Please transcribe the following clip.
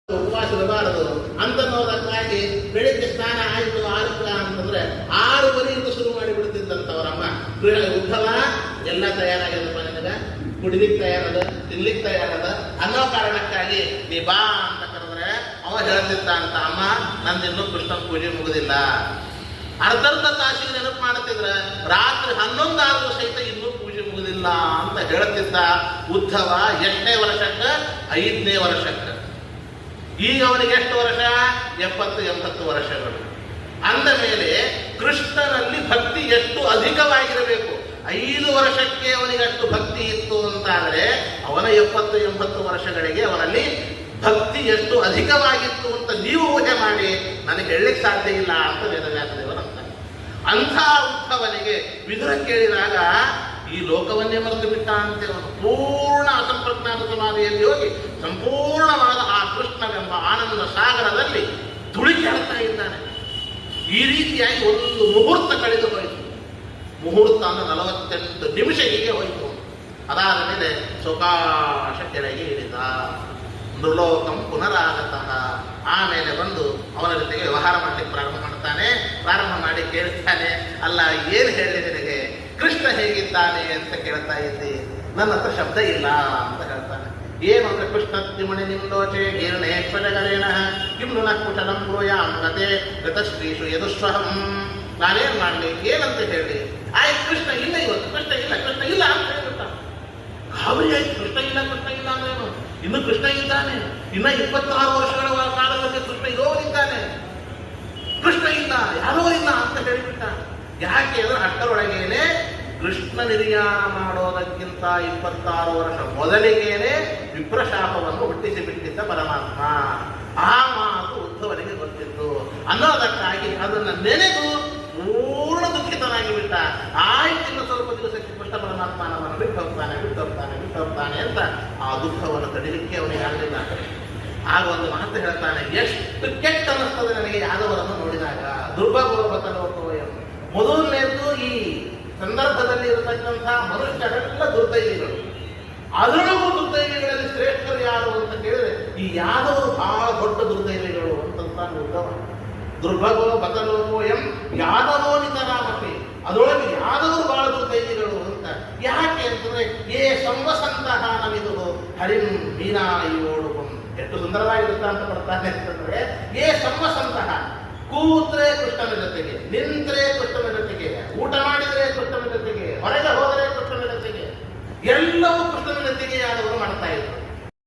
ಉಪವಾಸವಿರಬಾರದು ಅಂತನ್ನೋದಕ್ಕಾಗಿ ಬೆಳಿಗ್ಗೆ ಸ್ನಾನ ಆಯಿತು 6 ಅಂತಂದ್ರೆ 6:30 ಶುರು ಮಾಡಿಬಿಡ್ತಿದ್ದಂಥವ್ರಮ್ಮ. ಉದ್ಧವ ಎಲ್ಲ ತಯಾರಾಗ್ಯದಪ್ಪ, ನಿನಗ ಕುಡಿಲಿಕ್ಕೆ ತಯಾರದ, ತಿನ್ಲಿಕ್ಕೆ ತಯಾರದ ಅನ್ನೋ ಕಾರಣಕ್ಕಾಗಿ ನೀ ಬಾ ಅಂತ ಕರೆದ್ರೆ ಅವ ಹೇಳ್ತಿದ್ದ ಅಂತ, ಅಮ್ಮ ನಂದಿನ್ನೂ ಕೃಷ್ಣನ ಪೂಜೆ ಮುಗುದಿಲ್ಲ. ಅರ್ಧರ್ಧ ತಾಸಿಗೆ ನೆನಪು ಮಾಡ್ತಿದ್ರ ರಾತ್ರಿ 11 ಆದ್ರೂ ಸಹಿತ ಇನ್ನೂ ಪೂಜೆ ಮುಗುದಿಲ್ಲ ಅಂತ ಹೇಳ್ತಿದ್ದ ಉದ್ಧವ. 8ನೇ ವರ್ಷಕ್ಕೆ 5ನೇ ವರ್ಷಕ್ಕೆ. ಈಗ ಅವನಿಗೆ ಎಷ್ಟು ವರ್ಷ? 70-80 ವರ್ಷಗಳು. ಅಂದ ಮೇಲೆ ಕೃಷ್ಣನಲ್ಲಿ ಭಕ್ತಿ ಎಷ್ಟು ಅಧಿಕವಾಗಿರಬೇಕು. 5 ವರ್ಷಕ್ಕೆ ಅವನಿಗೆ ಅಷ್ಟು ಭಕ್ತಿ ಇತ್ತು ಅಂತಾದರೆ ಅವನ 70-80 ವರ್ಷಗಳಿಗೆ ಅವನಲ್ಲಿ ಭಕ್ತಿ ಎಷ್ಟು ಅಧಿಕವಾಗಿತ್ತು ಅಂತ ನೀವು ಊಹೆ ಮಾಡಿ ನನಗೆ ಹೇಳಲಿಕ್ಕೆ ಸಾಧ್ಯ ಇಲ್ಲ ಅಂತ ವೇದವ್ಯಾಸದೇವರಂತ. ಅಂಥ ಉದ್ಧವನಿಗೆ ವಿದುರ ಕೇಳಿದಾಗ ಈ ಲೋಕವನ್ನೇ ಮರೆತು ಬಿಟ್ಟ ಅಂತೆ. ಅವನು ಪೂರ್ಣ ಅಸಂಪ್ರಜ್ಞಾತ ಸಮಾಧಿಯಲ್ಲಿ ಹೋಗಿ ಸಂಪೂರ್ಣವಾದ ಆ ಕೃಷ್ಣವೆಂಬ ಆನಂದ ಸಾಗರದಲ್ಲಿ ತುಳಿಕಾಡ್ತಾ ಇದ್ದಾನೆ. ಈ ರೀತಿಯಾಗಿ ಒಂದು ಮುಹೂರ್ತ ಕಳೆದು ಹೋಯಿತು. ಮುಹೂರ್ತ ಅಂದ್ರೆ 48 ನಿಮಿಷ ಹೀಗೆ ಹೋಯಿತು. ಅದಾದ ಮೇಲೆ ಸೌಕಾಶ ಕೆಳಗೆ ಇಳಿದ. ನೃಲೋಕಂ ಪುನರಾಗತಃ. ಆಮೇಲೆ ಬಂದು ಅವನ ಜೊತೆಗೆ ವ್ಯವಹಾರ ಮಾಡಲಿಕ್ಕೆ ಪ್ರಾರಂಭ ಮಾಡ್ತಾನೆ. ಪ್ರಾರಂಭ ಮಾಡಿ ಕೇಳ್ತಾನೆ, ಅಲ್ಲ ಏನು ಹೇಳಿ ನಿನಗೆ, ಕೃಷ್ಣ ಹೇಗಿದ್ದಾನೆ ಅಂತ ಕೇಳ್ತಾ ಇದ್ದಿ, ನನ್ನ ಹತ್ರ ಶಬ್ದ ಇಲ್ಲ ಅಂತ ಹೇಳ್ತಾನೆ. ಏನು ಅಂದ್ರೆ ಕೃಷ್ಣ ತಿಮಣಿ ನಿಂದೋಚೆ ಗೀರ್ಣೇಶ್ವರಗರೇಣ ಕಿಮ್ನು ನ ಕುಶಲಂ ಬ್ರೂಯಾಂ ಗತೆ ಗತಶ್ರೀಷು ಯದುಶ್ವಹಂ. ನಾನೇನ್ ಮಾಡಲಿ, ಏನಂತ ಹೇಳಿ? ಆಯ್ತು ಕೃಷ್ಣ ಇಲ್ಲ, ಇವತ್ತು ಕೃಷ್ಣ ಇಲ್ಲ ಅಂತ ಹೇಳ್ಬಿಟ್ಟ. ಗಾಬರಿ ಆಯ್ತು. ಕೃಷ್ಣ ಇಲ್ಲ ಅಂದ್ರೇನು? ಇನ್ನು ಕೃಷ್ಣ ಇದ್ದಾನೆ. ಇನ್ನ 26 ವರ್ಷಗಳ ಕಾಲದಲ್ಲಿ ಕೃಷ್ಣ ಇರೋರಿದ್ದಾನೆ. ಕೃಷ್ಣ ಇಲ್ಲ, ಯಾರೋ ಇಲ್ಲ ಅಂತ ಹೇಳಿಬಿಟ್ಟ. ಯಾಕೆ ಅಂದ್ರೆ ಅಷ್ಟರೊಳಗೇನೆ ಕೃಷ್ಣ ನಿರ್ಯಾಣ ಮಾಡೋದಕ್ಕಿಂತ 26 ವರ್ಷ ಮೊದಲಿಗೇನೆ ವಿಪ್ರಶಾಪವನ್ನು ಹುಟ್ಟಿಸಿ ಬಿಟ್ಟಿದ್ದ ಪರಮಾತ್ಮ. ಆ ಮಾತು ಉದ್ಧವನಿಗೆ ಗೊತ್ತಿತ್ತು ಅನ್ನೋದಕ್ಕಾಗಿ ಅದನ್ನು ನೆನೆದು ಪೂರ್ಣ ದುಃಖಿತನಾಗಿ ಬಿಟ್ಟ. ಆಯ್ತಿನ ಸ್ವಲ್ಪ ದಿವಸಕ್ಕೆ ಕೃಷ್ಣ ಪರಮಾತ್ಮನವನ್ನು ಬಿಟ್ಟು ಹೋಗ್ತಾನೆ ಅಂತ ಆ ದುಃಖವನ್ನು ತಡಿಲಿಕ್ಕೆ ಅವನಿಗೆ ಆಗಲಿಲ್ಲ. ಆಗ ಒಂದು ಮಾತು ಹೇಳ್ತಾನೆ, ಎಷ್ಟು ಕೆಟ್ಟ ಅನ್ನಿಸ್ತದೆ ನನಗೆ ಯಾದವರನ್ನು ನೋಡಿದಾಗ. ದುರ್ಭಗೋಪತಲೋಕವಯಂ. ಮೊದಲನೇದ್ದು ಈ ಸಂದರ್ಭದಲ್ಲಿ ಇರತಕ್ಕಂಥ ಮನುಷ್ಯರೆಲ್ಲ ದುರ್ದೈವಿಗಳು. ಅದರೊಳಗೂ ದುರ್ದೈವಿಗಳಲ್ಲಿ ಶ್ರೇಷ್ಠರು ಯಾರು ಅಂತ ಕೇಳಿದ್ರೆ ಈ ಯಾದವರು ಬಹಳ ದೊಡ್ಡ ದುರ್ದೈವಿಗಳು ಅಂತಂತ ಉದ್ಧವ. ದುರ್ಭಗೋ ಬತಲೋಕೋಯಂ ಯಾದವೋನಿತರಾಮಪಿ. ಅದರೊಳಗೆ ಯಾದವರು ಬಹಳ ದುರ್ದೈವಿಗಳು ಅಂತ. ಯಾಕೆ ಅಂತಂದ್ರೆ ಏ ಸಂವಸಂತಹ ನಮಿದು ಹರಿಂ ಮೀನಾಯೋಡು. ಎಷ್ಟು ಸುಂದರವಾಗಿರುತ್ತ ಅಂತ ಬರ್ತಾನೆ ಅಂತಂದ್ರೆ, ಏ ಸಂವಸಂತಹ, ಕೂತ್ರೆ ಕೃಷ್ಣನ ಜೊತೆಗೆ, ನಿಂತ್ರೆ ಕೃಷ್ಣನ ಜೊತೆಗೆ, ಊಟ ಮಾಡಿದರೆ ಕೃಷ್ಣನ ಜೊತೆಗೆ, ಹೊರಗೆ ಹೋದರೆ ಕೃಷ್ಣನ ಜೊತೆಗೆ, ಎಲ್ಲವೂ ಕೃಷ್ಣನ ಜೊತೆಗೆ ಯಾದವರು ಮಾಡ್ತಾ ಇದ್ರು.